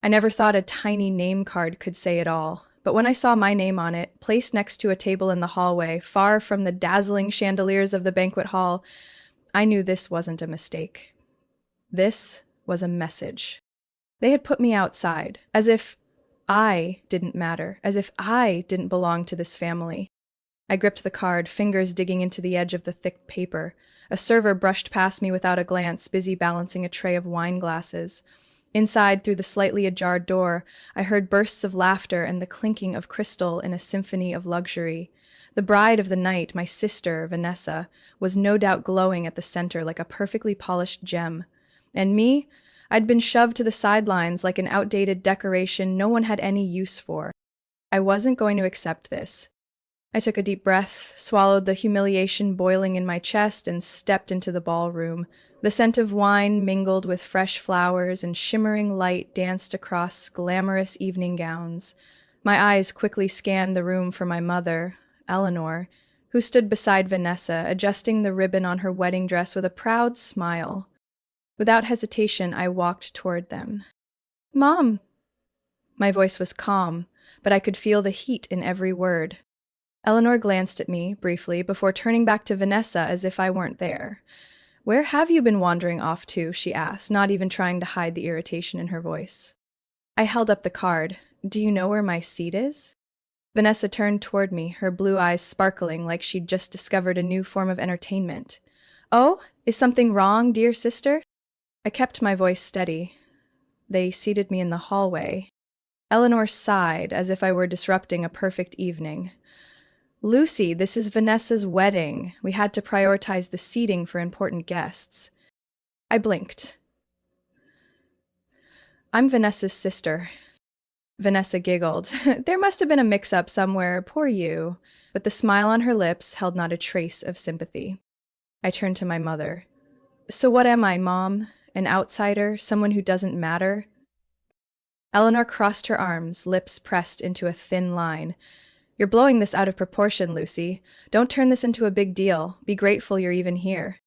I never thought a tiny name card could say it all, but when I saw my name on it, placed next to a table in the hallway, far from the dazzling chandeliers of the banquet hall, I knew this wasn't a mistake. This was a message. They had put me outside, as if I didn't matter, as if I didn't belong to this family. I gripped the card, fingers digging into the edge of the thick paper. A server brushed past me without a glance, busy balancing a tray of wine glasses. Inside, through the slightly ajar door, I heard bursts of laughter and the clinking of crystal in a symphony of luxury. The bride of the night, my sister, Vanessa, was no doubt glowing at the center like a perfectly polished gem. And me? I'd been shoved to the sidelines like an outdated decoration no one had any use for. I wasn't going to accept this. I took a deep breath, swallowed the humiliation boiling in my chest, and stepped into the ballroom. The scent of wine mingled with fresh flowers, and shimmering light danced across glamorous evening gowns. My eyes quickly scanned the room for my mother, Eleanor, who stood beside Vanessa, adjusting the ribbon on her wedding dress with a proud smile. Without hesitation, I walked toward them. "Mom!" My voice was calm, but I could feel the heat in every word. Eleanor glanced at me briefly before turning back to Vanessa as if I weren't there. "Where have you been wandering off to?" she asked, not even trying to hide the irritation in her voice. I held up the card. "Do you know where my seat is?" Vanessa turned toward me, her blue eyes sparkling like she'd just discovered a new form of entertainment. "Oh, is something wrong, dear sister?" I kept my voice steady. "They seated me in the hallway." Eleanor sighed as if I were disrupting a perfect evening. "Lucy, this is Vanessa's wedding. We had to prioritize the seating for important guests." I blinked. "I'm Vanessa's sister." Vanessa giggled. "There must have been a mix-up somewhere, poor you." But the smile on her lips held not a trace of sympathy. I turned to my mother. "So what am I, Mom? An outsider? Someone who doesn't matter?" Eleanor crossed her arms, lips pressed into a thin line. "You're blowing this out of proportion, Lucy. Don't turn this into a big deal. Be grateful you're even here."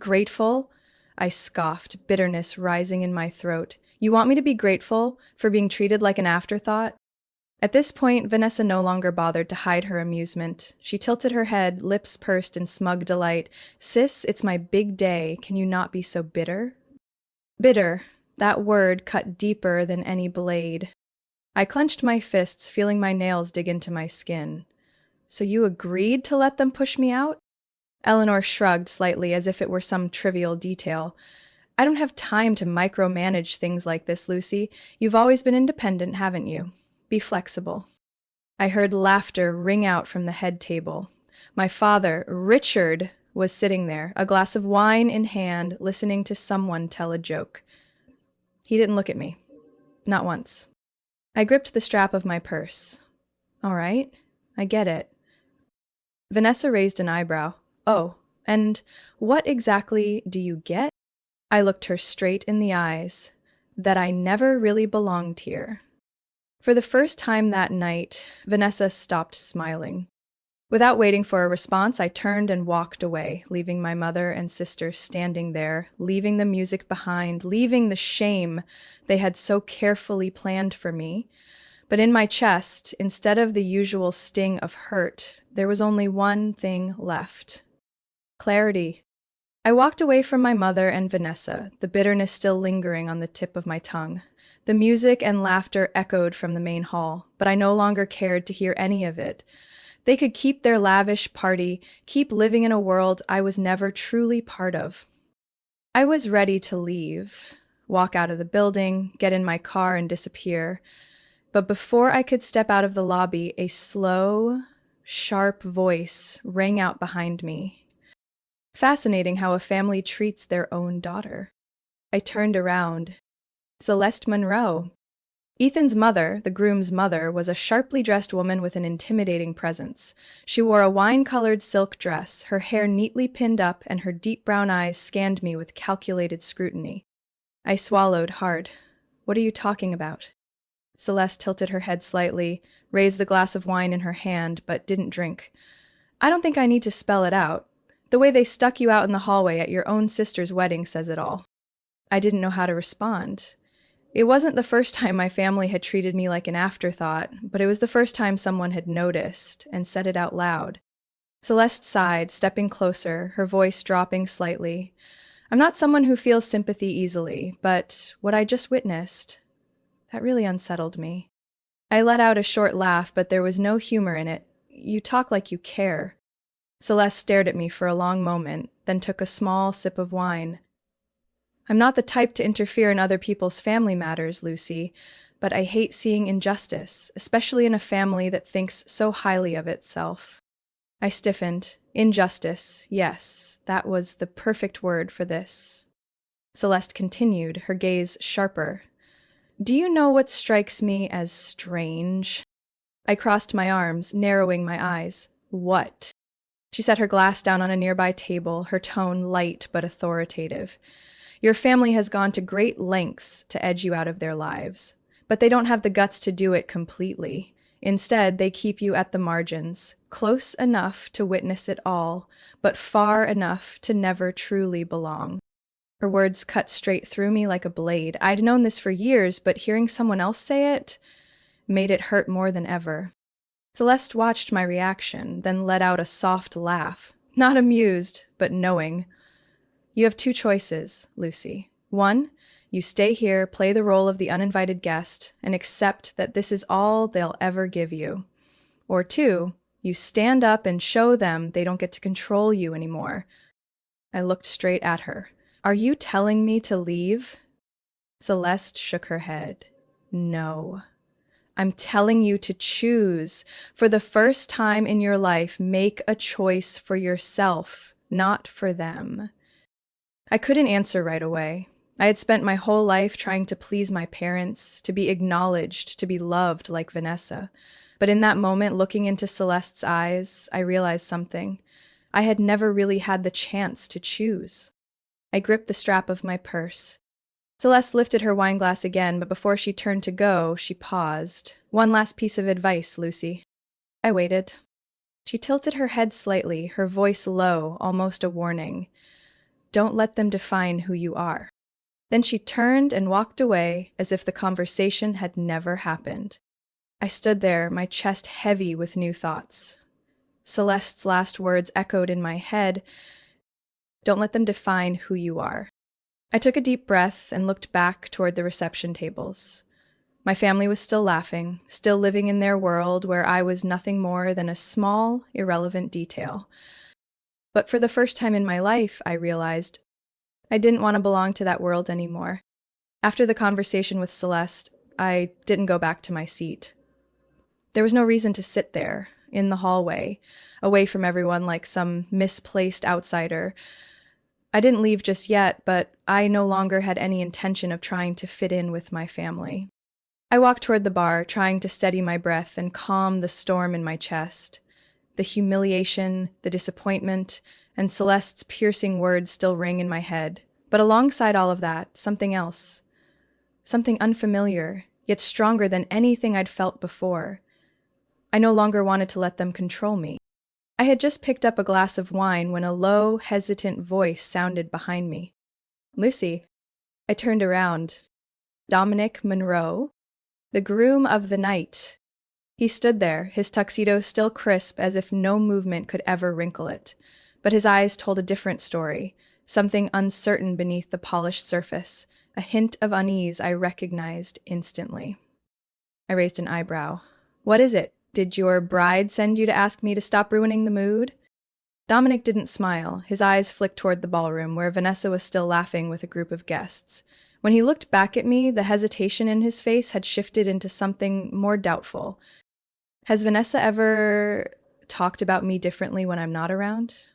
"Grateful?" I scoffed, bitterness rising in my throat. "You want me to be grateful for being treated like an afterthought?" At this point, Vanessa no longer bothered to hide her amusement. She tilted her head, lips pursed in smug delight. "Sis, it's my big day. Can you not be so bitter?" Bitter. That word cut deeper than any blade. I clenched my fists, feeling my nails dig into my skin. "So you agreed to let them push me out?" Eleanor shrugged slightly as if it were some trivial detail. "I don't have time to micromanage things like this, Lucy. You've always been independent, haven't you? Be flexible." I heard laughter ring out from the head table. My father, Richard, was sitting there, a glass of wine in hand, listening to someone tell a joke. He didn't look at me. Not once. I gripped the strap of my purse. "All right, I get it." Vanessa raised an eyebrow. "Oh, and what exactly do you get?" I looked her straight in the eyes. "That I never really belonged here." For the first time that night, Vanessa stopped smiling. Without waiting for a response, I turned and walked away, leaving my mother and sister standing there, leaving the music behind, leaving the shame they had so carefully planned for me. But in my chest, instead of the usual sting of hurt, there was only one thing left. Clarity. I walked away from my mother and Vanessa, the bitterness still lingering on the tip of my tongue. The music and laughter echoed from the main hall, but I no longer cared to hear any of it. They could keep their lavish party, keep living in a world I was never truly part of. I was ready to leave, walk out of the building, get in my car and disappear. But before I could step out of the lobby, a slow, sharp voice rang out behind me. Fascinating how a family treats their own daughter. I turned around. Celeste Monroe. Ethan's mother, the groom's mother, was a sharply dressed woman with an intimidating presence. She wore a wine-colored silk dress, her hair neatly pinned up, and her deep brown eyes scanned me with calculated scrutiny. I swallowed hard. "What are you talking about?" Celeste tilted her head slightly, raised the glass of wine in her hand, but didn't drink. "I don't think I need to spell it out. The way they stuck you out in the hallway at your own sister's wedding says it all." I didn't know how to respond. It wasn't the first time my family had treated me like an afterthought, but it was the first time someone had noticed and said it out loud. Celeste sighed, stepping closer, her voice dropping slightly. I'm not someone who feels sympathy easily, but what I just witnessed, that really unsettled me. I let out a short laugh, but there was no humor in it. You talk like you care. Celeste stared at me for a long moment, then took a small sip of wine. I'm not the type to interfere in other people's family matters, Lucy, but I hate seeing injustice, especially in a family that thinks so highly of itself. I stiffened. Injustice, yes, that was the perfect word for this. Celeste continued, her gaze sharper. Do you know what strikes me as strange? I crossed my arms, narrowing my eyes. What? She set her glass down on a nearby table, her tone light but authoritative. Your family has gone to great lengths to edge you out of their lives, but they don't have the guts to do it completely. Instead, they keep you at the margins, close enough to witness it all, but far enough to never truly belong. Her words cut straight through me like a blade. I'd known this for years, but hearing someone else say it made it hurt more than ever. Celeste watched my reaction, then let out a soft laugh, not amused, but knowing. You have two choices, Lucy. One, you stay here, play the role of the uninvited guest, and accept that this is all they'll ever give you. Or two, you stand up and show them they don't get to control you anymore. I looked straight at her. Are you telling me to leave? Celeste shook her head. No. I'm telling you to choose. For the first time in your life, make a choice for yourself, not for them. I couldn't answer right away. I had spent my whole life trying to please my parents, to be acknowledged, to be loved like Vanessa. But in that moment, looking into Celeste's eyes, I realized something. I had never really had the chance to choose. I gripped the strap of my purse. Celeste lifted her wineglass again, but before she turned to go, she paused. One last piece of advice, Lucy. I waited. She tilted her head slightly, her voice low, almost a warning. Don't let them define who you are. Then she turned and walked away as if the conversation had never happened. I stood there, my chest heavy with new thoughts. Celeste's last words echoed in my head. Don't let them define who you are. I took a deep breath and looked back toward the reception tables. My family was still laughing, still living in their world where I was nothing more than a small, irrelevant detail. But for the first time in my life, I realized I didn't want to belong to that world anymore. After the conversation with Celeste, I didn't go back to my seat. There was no reason to sit there, in the hallway, away from everyone like some misplaced outsider. I didn't leave just yet, but I no longer had any intention of trying to fit in with my family. I walked toward the bar, trying to steady my breath and calm the storm in my chest. The humiliation, the disappointment, and Celeste's piercing words still ring in my head. But alongside all of that, something else. Something unfamiliar, yet stronger than anything I'd felt before. I no longer wanted to let them control me. I had just picked up a glass of wine when a low, hesitant voice sounded behind me. Lucy. I turned around. Dominic Monroe, the groom of the night. He stood there, his tuxedo still crisp as if no movement could ever wrinkle it. But his eyes told a different story, something uncertain beneath the polished surface, a hint of unease I recognized instantly. I raised an eyebrow. What is it? Did your bride send you to ask me to stop ruining the mood? Dominic didn't smile. His eyes flicked toward the ballroom, where Vanessa was still laughing with a group of guests. When he looked back at me, the hesitation in his face had shifted into something more doubtful. Has Vanessa ever talked about me differently when I'm not around?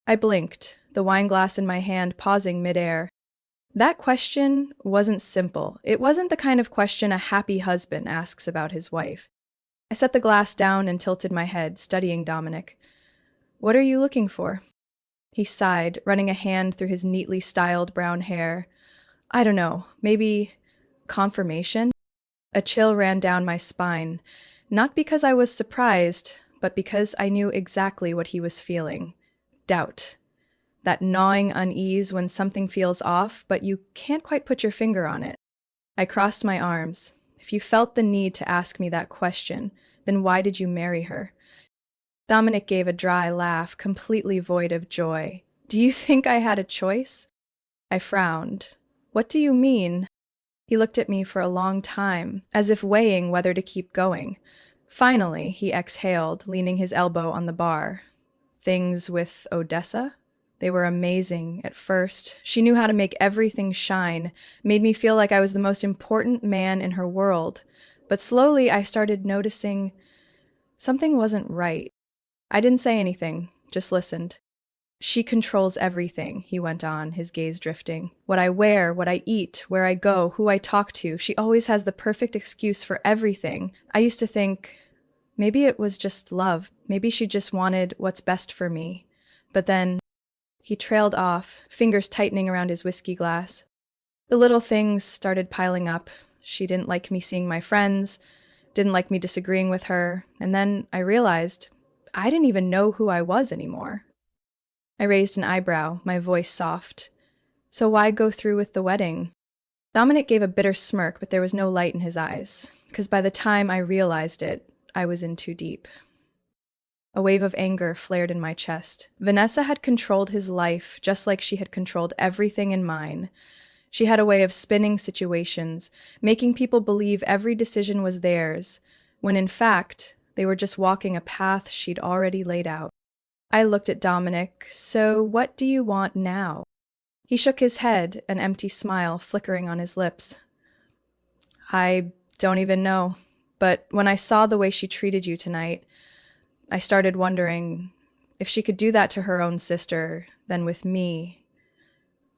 I blinked, the wineglass in my hand pausing midair. That question wasn't simple. It wasn't the kind of question a happy husband asks about his wife. I set the glass down and tilted my head, studying Dominic. What are you looking for? He sighed, running a hand through his neatly styled brown hair. I don't know, maybe confirmation? A chill ran down my spine, not because I was surprised, but because I knew exactly what he was feeling. Doubt. That gnawing unease when something feels off, but you can't quite put your finger on it. I crossed my arms. If you felt the need to ask me that question, then why did you marry her? Dominic gave a dry laugh, completely void of joy. Do you think I had a choice? I frowned. What do you mean? He looked at me for a long time, as if weighing whether to keep going. Finally, he exhaled, leaning his elbow on the bar. Things with Odessa? They were amazing at first. She knew how to make everything shine, made me feel like I was the most important man in her world. But slowly I started noticing something wasn't right. I didn't say anything, just listened. She controls everything, he went on, his gaze drifting. What I wear, what I eat, where I go, who I talk to. She always has the perfect excuse for everything. I used to think, maybe it was just love. Maybe she just wanted what's best for me. But then he trailed off, fingers tightening around his whiskey glass. The little things started piling up. She didn't like me seeing my friends, didn't like me disagreeing with her, and then I realized I didn't even know who I was anymore. I raised an eyebrow, my voice soft. So why go through with the wedding? Dominic gave a bitter smirk, but there was no light in his eyes, because by the time I realized it, I was in too deep. A wave of anger flared in my chest. Vanessa had controlled his life just like she had controlled everything in mine. She had a way of spinning situations, making people believe every decision was theirs, when in fact, they were just walking a path she'd already laid out. I looked at Dominic. So what do you want now? He shook his head, an empty smile flickering on his lips. I don't even know. But when I saw the way she treated you tonight, I started wondering if she could do that to her own sister, then with me,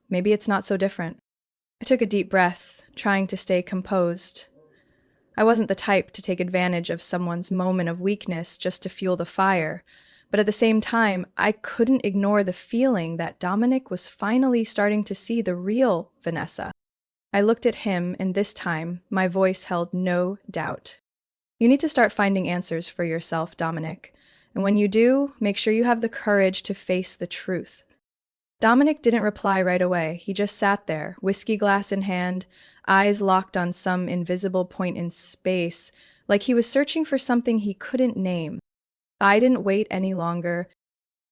maybe it's not so different. I took a deep breath, trying to stay composed. I wasn't the type to take advantage of someone's moment of weakness just to fuel the fire. But at the same time, I couldn't ignore the feeling that Dominic was finally starting to see the real Vanessa. I looked at him, and this time, my voice held no doubt. You need to start finding answers for yourself, Dominic. And when you do, make sure you have the courage to face the truth. Dominic didn't reply right away. He just sat there, whiskey glass in hand, eyes locked on some invisible point in space, like he was searching for something he couldn't name. I didn't wait any longer.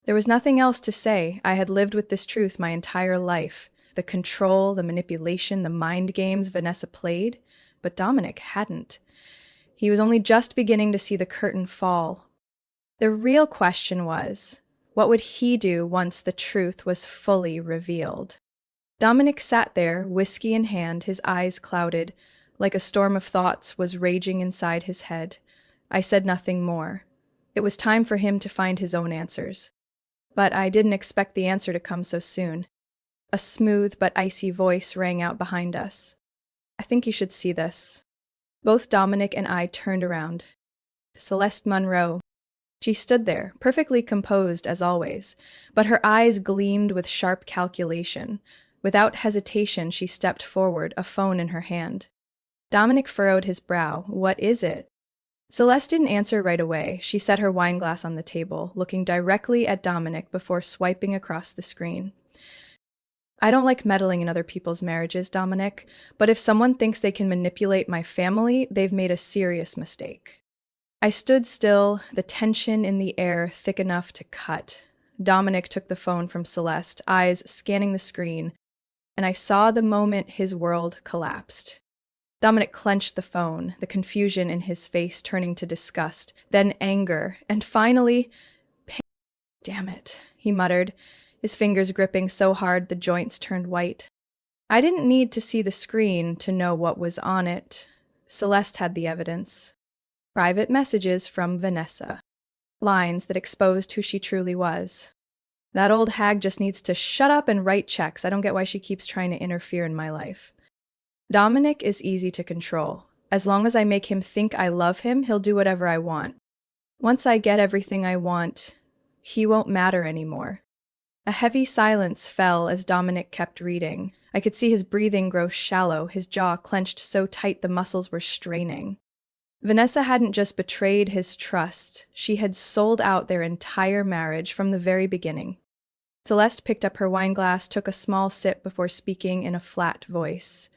There was nothing else to say. I had lived with this truth my entire life. The control, the manipulation, the mind games Vanessa played, but Dominic hadn't. He was only just beginning to see the curtain fall. The real question was, what would he do once the truth was fully revealed? Dominic sat there, whiskey in hand, his eyes clouded, like a storm of thoughts was raging inside his head. I said nothing more. It was time for him to find his own answers. But I didn't expect the answer to come so soon. A smooth but icy voice rang out behind us. I think you should see this. Both Dominic and I turned around. Celeste Munro. She stood there, perfectly composed as always, but her eyes gleamed with sharp calculation. Without hesitation, she stepped forward, a phone in her hand. Dominic furrowed his brow. What is it? Celeste didn't answer right away. She set her wine glass on the table, looking directly at Dominic before swiping across the screen. I don't like meddling in other people's marriages, Dominic, but if someone thinks they can manipulate my family, they've made a serious mistake. I stood still, the tension in the air thick enough to cut. Dominic took the phone from Celeste, eyes scanning the screen, and I saw the moment his world collapsed. Dominic clenched the phone, the confusion in his face turning to disgust, then anger, and finally, pain. Damn it, he muttered, his fingers gripping so hard the joints turned white. I didn't need to see the screen to know what was on it. Celeste had the evidence. Private messages from Vanessa. Lines that exposed who she truly was. That old hag just needs to shut up and write checks. I don't get why she keeps trying to interfere in my life. Dominic is easy to control. As long as I make him think I love him, he'll do whatever I want. Once I get everything I want, he won't matter anymore. A heavy silence fell as Dominic kept reading. I could see his breathing grow shallow, his jaw clenched so tight the muscles were straining. Vanessa hadn't just betrayed his trust, she had sold out their entire marriage from the very beginning. Celeste picked up her wine glass, took a small sip before speaking in a flat voice.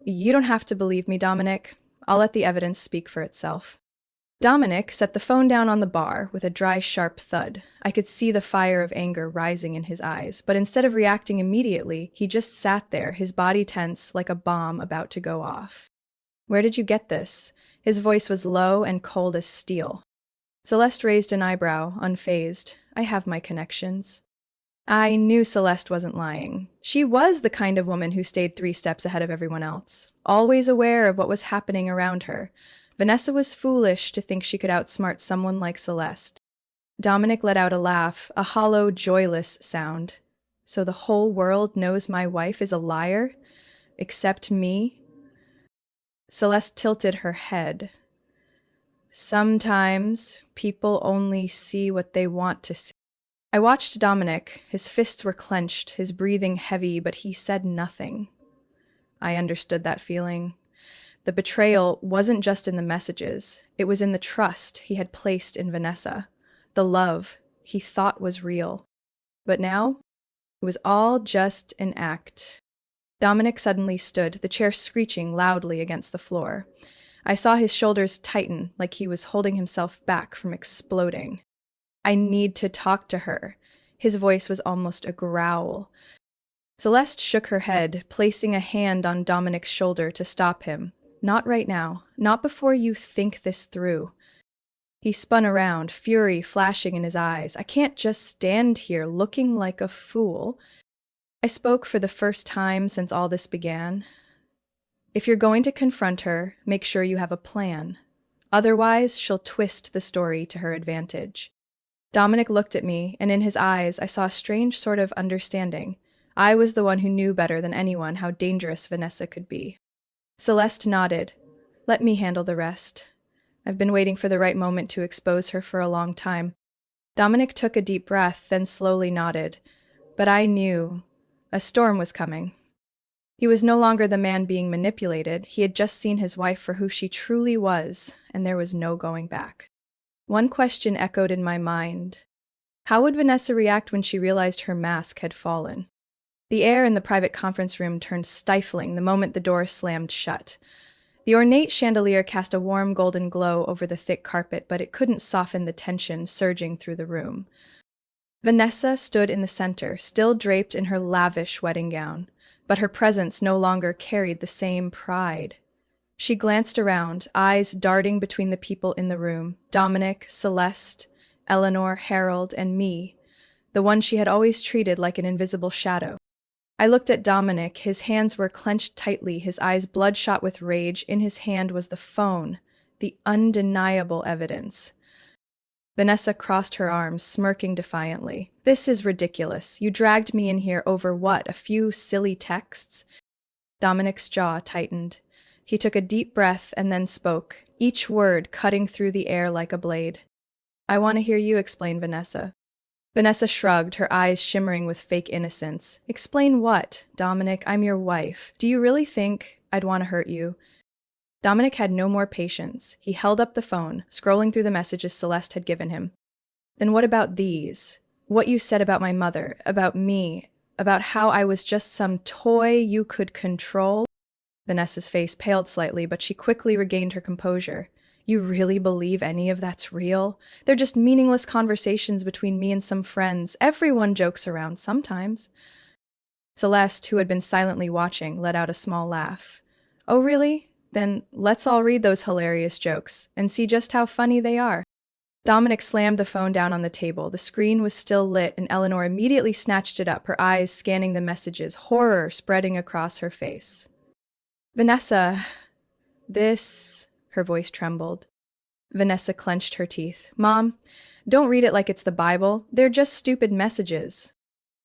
You don't have to believe me, Dominic. I'll let the evidence speak for itself. Dominic set the phone down on the bar with a dry, sharp thud. I could see the fire of anger rising in his eyes, but instead of reacting immediately, he just sat there, his body tense like a bomb about to go off. Where did you get this? His voice was low and cold as steel. Celeste raised an eyebrow, unfazed. I have my connections. I knew Celeste wasn't lying. She was the kind of woman who stayed 3 steps ahead of everyone else, always aware of what was happening around her. Vanessa was foolish to think she could outsmart someone like Celeste. Dominic let out a laugh, a hollow, joyless sound. So the whole world knows my wife is a liar? Except me? Celeste tilted her head. Sometimes people only see what they want to see. I watched Dominic. His fists were clenched, his breathing heavy, but he said nothing. I understood that feeling. The betrayal wasn't just in the messages. It was in the trust he had placed in Vanessa, the love he thought was real. But now, it was all just an act. Dominic suddenly stood, the chair screeching loudly against the floor. I saw his shoulders tighten, like he was holding himself back from exploding. I need to talk to her. His voice was almost a growl. Celeste shook her head, placing a hand on Dominic's shoulder to stop him. Not right now. Not before you think this through. He spun around, fury flashing in his eyes. I can't just stand here looking like a fool. I spoke for the first time since all this began. If you're going to confront her, make sure you have a plan. Otherwise, she'll twist the story to her advantage. Dominic looked at me, and in his eyes I saw a strange sort of understanding. I was the one who knew better than anyone how dangerous Vanessa could be. Celeste nodded. Let me handle the rest. I've been waiting for the right moment to expose her for a long time. Dominic took a deep breath, then slowly nodded. But I knew a storm was coming. He was no longer the man being manipulated. He had just seen his wife for who she truly was, and there was no going back. One question echoed in my mind. How would Vanessa react when she realized her mask had fallen? The air in the private conference room turned stifling the moment the door slammed shut. The ornate chandelier cast a warm golden glow over the thick carpet, but it couldn't soften the tension surging through the room. Vanessa stood in the center, still draped in her lavish wedding gown, but her presence no longer carried the same pride. She glanced around, eyes darting between the people in the room, Dominic, Celeste, Eleanor, Harold, and me, the one she had always treated like an invisible shadow. I looked at Dominic. His hands were clenched tightly, his eyes bloodshot with rage. In his hand was the phone, the undeniable evidence. Vanessa crossed her arms, smirking defiantly. This is ridiculous. You dragged me in here over what, a few silly texts? Dominic's jaw tightened. He took a deep breath and then spoke, each word cutting through the air like a blade. I want to hear you explain, Vanessa. Vanessa shrugged, her eyes shimmering with fake innocence. Explain what? Dominic, I'm your wife. Do you really think I'd want to hurt you? Dominic had no more patience. He held up the phone, scrolling through the messages Celeste had given him. Then what about these? What you said about my mother, about me, about how I was just some toy you could control? Vanessa's face paled slightly, but she quickly regained her composure. You really believe any of that's real? They're just meaningless conversations between me and some friends. Everyone jokes around sometimes. Celeste, who had been silently watching, let out a small laugh. Oh, really? Then let's all read those hilarious jokes and see just how funny they are. Dominic slammed the phone down on the table. The screen was still lit, and Eleanor immediately snatched it up, her eyes scanning the messages, horror spreading across her face. Vanessa, this... Her voice trembled. Vanessa clenched her teeth. Mom, don't read it like it's the Bible. They're just stupid messages.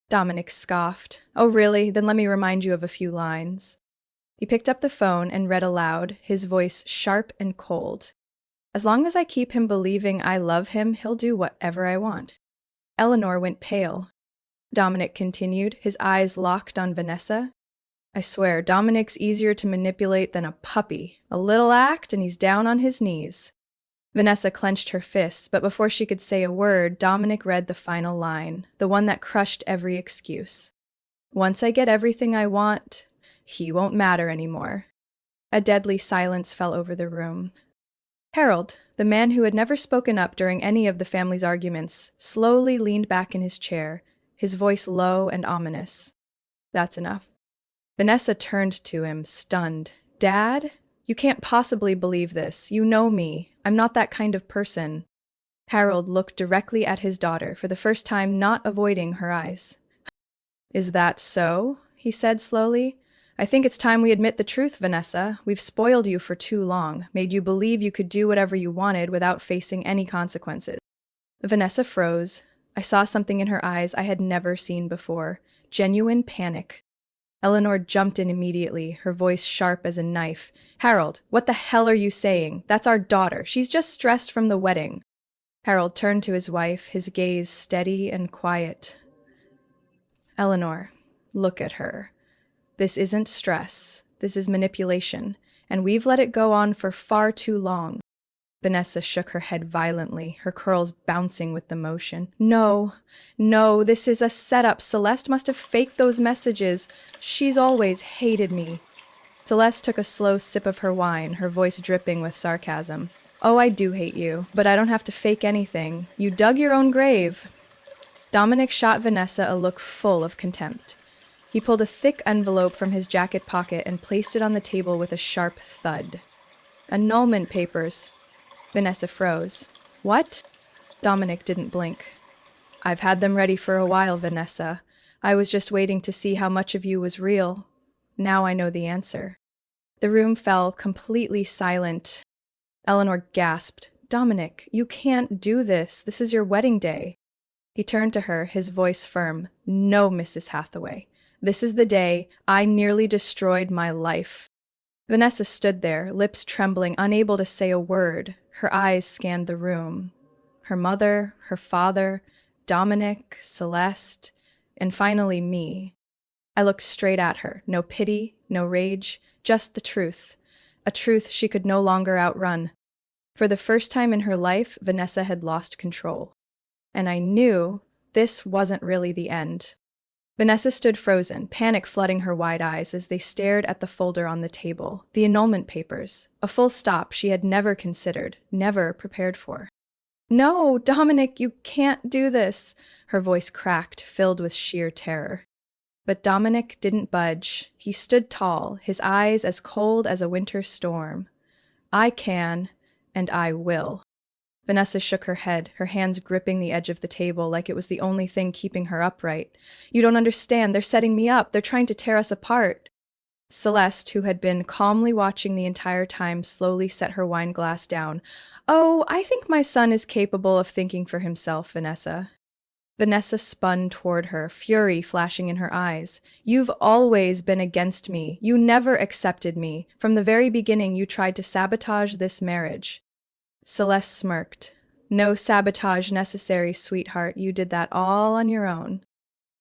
Dominic scoffed. Oh, really? Then let me remind you of a few lines. He picked up the phone and read aloud, his voice sharp and cold. As long as I keep him believing I love him, he'll do whatever I want. Eleanor went pale. Dominic continued, his eyes locked on Vanessa. I swear, Dominic's easier to manipulate than a puppy. A little act, and he's down on his knees. Vanessa clenched her fists, but before she could say a word, Dominic read the final line, the one that crushed every excuse. Once I get everything I want, he won't matter anymore. A deadly silence fell over the room. Harold, the man who had never spoken up during any of the family's arguments, slowly leaned back in his chair, his voice low and ominous. That's enough. Vanessa turned to him, stunned. Dad? You can't possibly believe this. You know me. I'm not that kind of person. Harold looked directly at his daughter, for the first time not avoiding her eyes. Is that so? He said slowly. I think it's time we admit the truth, Vanessa. We've spoiled you for too long, made you believe you could do whatever you wanted without facing any consequences. Vanessa froze. I saw something in her eyes I had never seen before. Genuine panic. Eleanor jumped in immediately, her voice sharp as a knife. Harold, what the hell are you saying? That's our daughter. She's just stressed from the wedding. Harold turned to his wife, his gaze steady and quiet. Eleanor, look at her. This isn't stress. This is manipulation, and we've let it go on for far too long. Vanessa shook her head violently, her curls bouncing with the motion. No, this is a setup. Celeste must have faked those messages. She's always hated me. Celeste took a slow sip of her wine, her voice dripping with sarcasm. Oh, I do hate you, but I don't have to fake anything. You dug your own grave. Dominic shot Vanessa a look full of contempt. He pulled a thick envelope from his jacket pocket and placed it on the table with a sharp thud. Annulment papers. Vanessa froze. What? Dominic didn't blink. I've had them ready for a while, Vanessa. I was just waiting to see how much of you was real. Now I know the answer. The room fell completely silent. Eleanor gasped. Dominic, you can't do this. This is your wedding day. He turned to her, his voice firm. No, Mrs. Hathaway. This is the day I nearly destroyed my life. Vanessa stood there, lips trembling, unable to say a word. Her eyes scanned the room. Her mother, her father, Dominic, Celeste, and finally me. I looked straight at her. No pity, no rage, just the truth. A truth she could no longer outrun. For the first time in her life, Vanessa had lost control. And I knew this wasn't really the end. Vanessa stood frozen, panic flooding her wide eyes as they stared at the folder on the table, the annulment papers, a full stop she had never considered, never prepared for. No, Dominic, you can't do this, her voice cracked, filled with sheer terror. But Dominic didn't budge. He stood tall, his eyes as cold as a winter storm. I can, and I will. Vanessa shook her head, her hands gripping the edge of the table like it was the only thing keeping her upright. You don't understand. They're setting me up. They're trying to tear us apart. Celeste, who had been calmly watching the entire time, slowly set her wine glass down. Oh, I think my son is capable of thinking for himself, Vanessa. Vanessa spun toward her, fury flashing in her eyes. You've always been against me. You never accepted me. From the very beginning, you tried to sabotage this marriage. Celeste smirked. No sabotage necessary, sweetheart. You did that all on your own.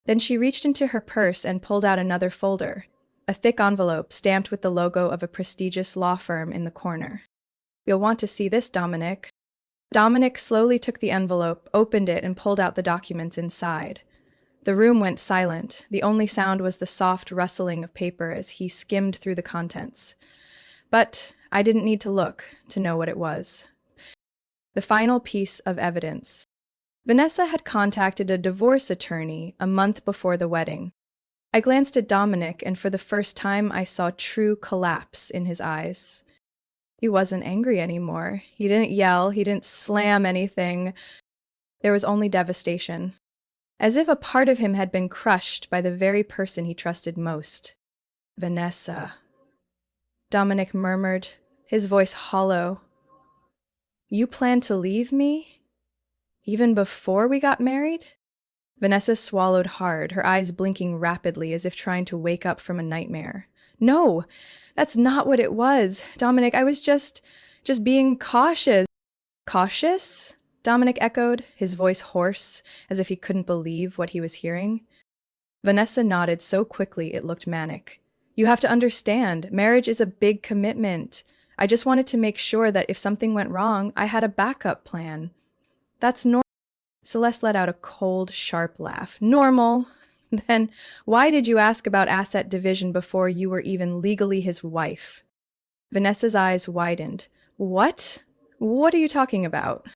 Then she reached into her purse and pulled out another folder, a thick envelope stamped with the logo of a prestigious law firm in the corner. You'll want to see this, Dominic. Dominic slowly took the envelope, opened it, and pulled out the documents inside. The room went silent. The only sound was the soft rustling of paper as he skimmed through the contents. But I didn't need to look to know what it was. The final piece of evidence. Vanessa had contacted a divorce attorney a month before the wedding. I glanced at Dominic, and for the first time I saw true collapse in his eyes. He wasn't angry anymore. He didn't yell, he didn't slam anything. There was only devastation. As if a part of him had been crushed by the very person he trusted most. Vanessa. Dominic murmured, his voice hollow. You plan to leave me? Even before we got married? Vanessa swallowed hard, her eyes blinking rapidly as if trying to wake up from a nightmare. No, that's not what it was. Dominic, I was just being cautious. Cautious? Dominic echoed, his voice hoarse, as if he couldn't believe what he was hearing. Vanessa nodded so quickly it looked manic. You have to understand, marriage is a big commitment. I just wanted to make sure that if something went wrong, I had a backup plan. That's normal. Celeste let out a cold, sharp laugh. Normal? Then why did you ask about asset division before you were even legally his wife? Vanessa's eyes widened. What? What are you talking about?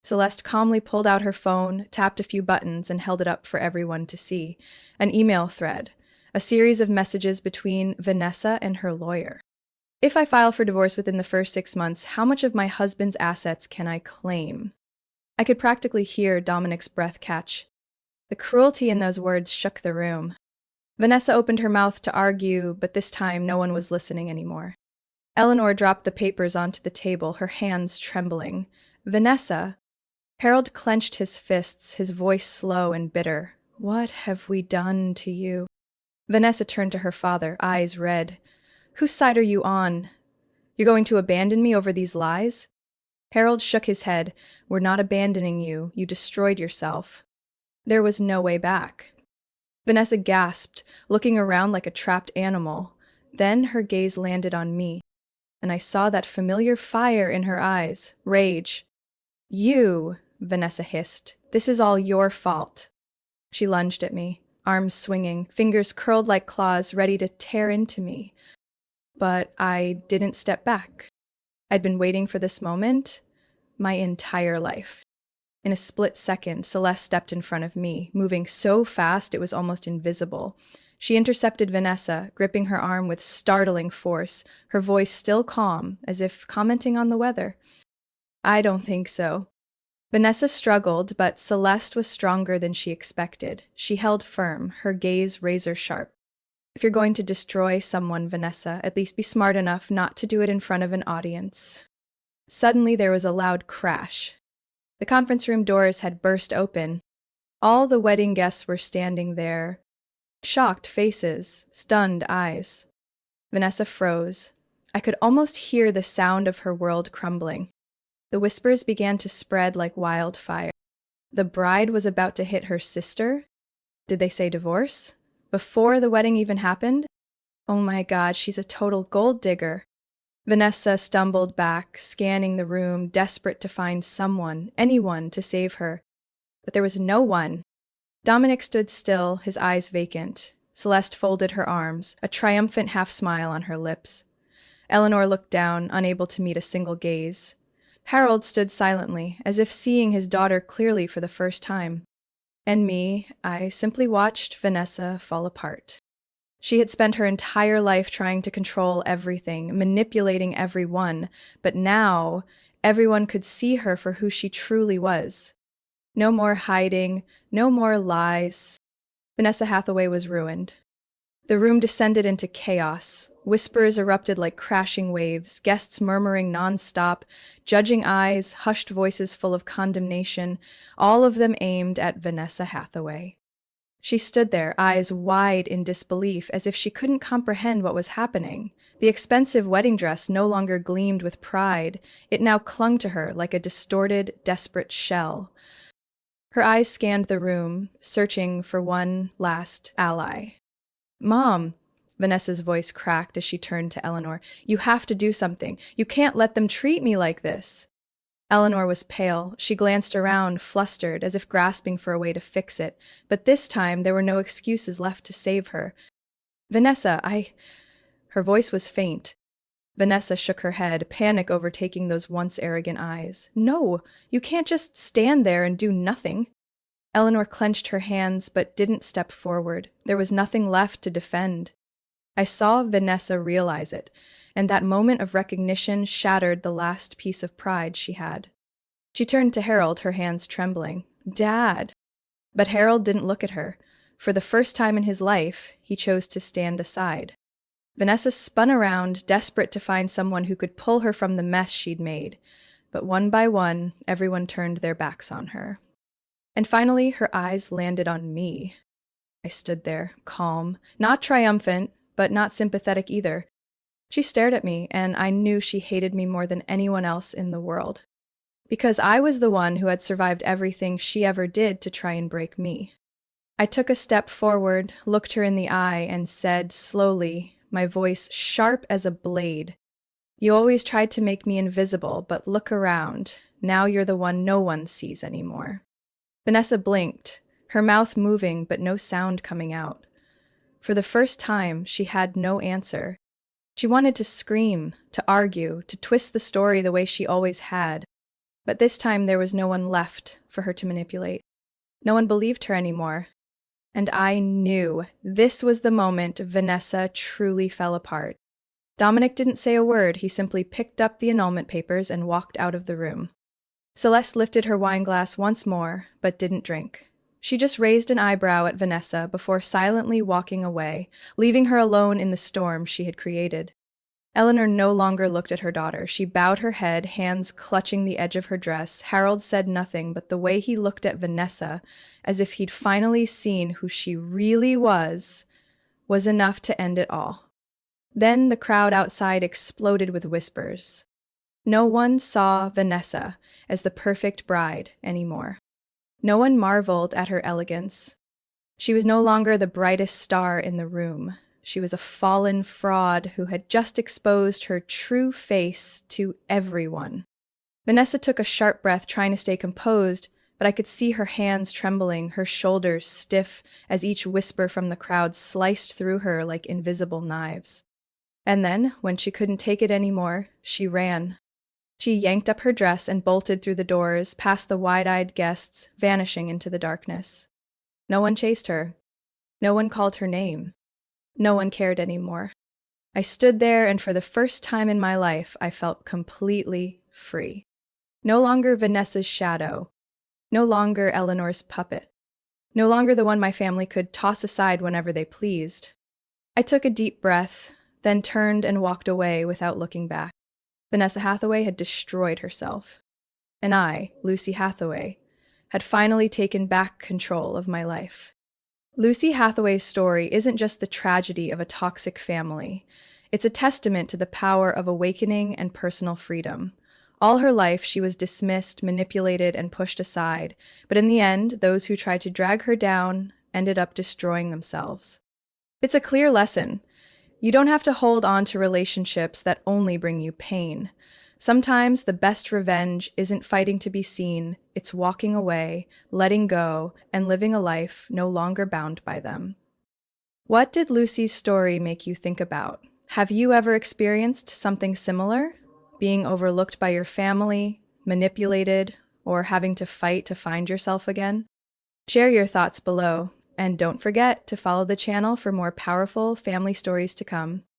Celeste calmly pulled out her phone, tapped a few buttons, and held it up for everyone to see. An email thread. A series of messages between Vanessa and her lawyer. If I file for divorce within the first 6 months, how much of my husband's assets can I claim? I could practically hear Dominic's breath catch. The cruelty in those words shook the room. Vanessa opened her mouth to argue, but this time no one was listening anymore. Eleanor dropped the papers onto the table, her hands trembling. Vanessa. Harold clenched his fists, his voice slow and bitter. What have we done to you? Vanessa turned to her father, eyes red. Whose side are you on? You're going to abandon me over these lies? Harold shook his head. We're not abandoning you. You destroyed yourself. There was no way back. Vanessa gasped, looking around like a trapped animal. Then her gaze landed on me, and I saw that familiar fire in her eyes, rage. You, Vanessa hissed. This is all your fault. She lunged at me, arms swinging, fingers curled like claws, ready to tear into me. But I didn't step back. I'd been waiting for this moment my entire life. In a split second, Celeste stepped in front of me, moving so fast it was almost invisible. She intercepted Vanessa, gripping her arm with startling force, her voice still calm, as if commenting on the weather. I don't think so. Vanessa struggled, but Celeste was stronger than she expected. She held firm, her gaze razor sharp. If you're going to destroy someone, Vanessa, at least be smart enough not to do it in front of an audience. Suddenly there was a loud crash. The conference room doors had burst open. All the wedding guests were standing there. Shocked faces, stunned eyes. Vanessa froze. I could almost hear the sound of her world crumbling. The whispers began to spread like wildfire. The bride was about to hit her sister? Did they say divorce? Before the wedding even happened? Oh my God, she's a total gold digger. Vanessa stumbled back, scanning the room, desperate to find someone, anyone, to save her. But there was no one. Dominic stood still, his eyes vacant. Celeste folded her arms, a triumphant half-smile on her lips. Eleanor looked down, unable to meet a single gaze. Harold stood silently, as if seeing his daughter clearly for the first time. And me, I simply watched Vanessa fall apart. She had spent her entire life trying to control everything, manipulating everyone, but now everyone could see her for who she truly was. No more hiding, no more lies. Vanessa Hathaway was ruined. The room descended into chaos. Whispers erupted like crashing waves, guests murmuring non-stop, judging eyes, hushed voices full of condemnation, all of them aimed at Vanessa Hathaway. She stood there, eyes wide in disbelief, as if she couldn't comprehend what was happening. The expensive wedding dress no longer gleamed with pride. It now clung to her like a distorted, desperate shell. Her eyes scanned the room, searching for one last ally. Mom, Vanessa's voice cracked as she turned to Eleanor. You have to do something. You can't let them treat me like this. Eleanor was pale. She glanced around, flustered, as if grasping for a way to fix it. But this time there were no excuses left to save her. Vanessa, Her voice was faint. Vanessa shook her head, panic overtaking those once arrogant eyes. No, you can't just stand there and do nothing. Eleanor clenched her hands but didn't step forward. There was nothing left to defend. I saw Vanessa realize it, and that moment of recognition shattered the last piece of pride she had. She turned to Harold, her hands trembling. Dad! But Harold didn't look at her. For the first time in his life, he chose to stand aside. Vanessa spun around, desperate to find someone who could pull her from the mess she'd made. But one by one, everyone turned their backs on her. And finally, her eyes landed on me. I stood there, calm, not triumphant, but not sympathetic either. She stared at me, and I knew she hated me more than anyone else in the world. Because I was the one who had survived everything she ever did to try and break me. I took a step forward, looked her in the eye, and said slowly, my voice sharp as a blade, "You always tried to make me invisible, but look around. Now you're the one no one sees anymore." Vanessa blinked, her mouth moving but no sound coming out. For the first time, she had no answer. She wanted to scream, to argue, to twist the story the way she always had. But this time there was no one left for her to manipulate. No one believed her anymore. And I knew this was the moment Vanessa truly fell apart. Dominic didn't say a word. He simply picked up the annulment papers and walked out of the room. Celeste lifted her wine glass once more, but didn't drink. She just raised an eyebrow at Vanessa before silently walking away, leaving her alone in the storm she had created. Eleanor no longer looked at her daughter. She bowed her head, hands clutching the edge of her dress. Harold said nothing, but the way he looked at Vanessa, as if he'd finally seen who she really was enough to end it all. Then the crowd outside exploded with whispers. No one saw Vanessa as the perfect bride anymore. No one marveled at her elegance. She was no longer the brightest star in the room. She was a fallen fraud who had just exposed her true face to everyone. Vanessa took a sharp breath, trying to stay composed, but I could see her hands trembling, her shoulders stiff as each whisper from the crowd sliced through her like invisible knives. And then, when she couldn't take it anymore, she ran. She yanked up her dress and bolted through the doors, past the wide-eyed guests, vanishing into the darkness. No one chased her. No one called her name. No one cared anymore. I stood there, and for the first time in my life, I felt completely free. No longer Vanessa's shadow. No longer Eleanor's puppet. No longer the one my family could toss aside whenever they pleased. I took a deep breath, then turned and walked away without looking back. Vanessa Hathaway had destroyed herself. And I, Lucy Hathaway, had finally taken back control of my life. Lucy Hathaway's story isn't just the tragedy of a toxic family. It's a testament to the power of awakening and personal freedom. All her life, she was dismissed, manipulated, and pushed aside. But in the end, those who tried to drag her down ended up destroying themselves. It's a clear lesson. You don't have to hold on to relationships that only bring you pain. Sometimes the best revenge isn't fighting to be seen, it's walking away, letting go, and living a life no longer bound by them. What did Lucy's story make you think about? Have you ever experienced something similar? Being overlooked by your family, manipulated, or having to fight to find yourself again? Share your thoughts below, and don't forget to follow the channel for more powerful family stories to come.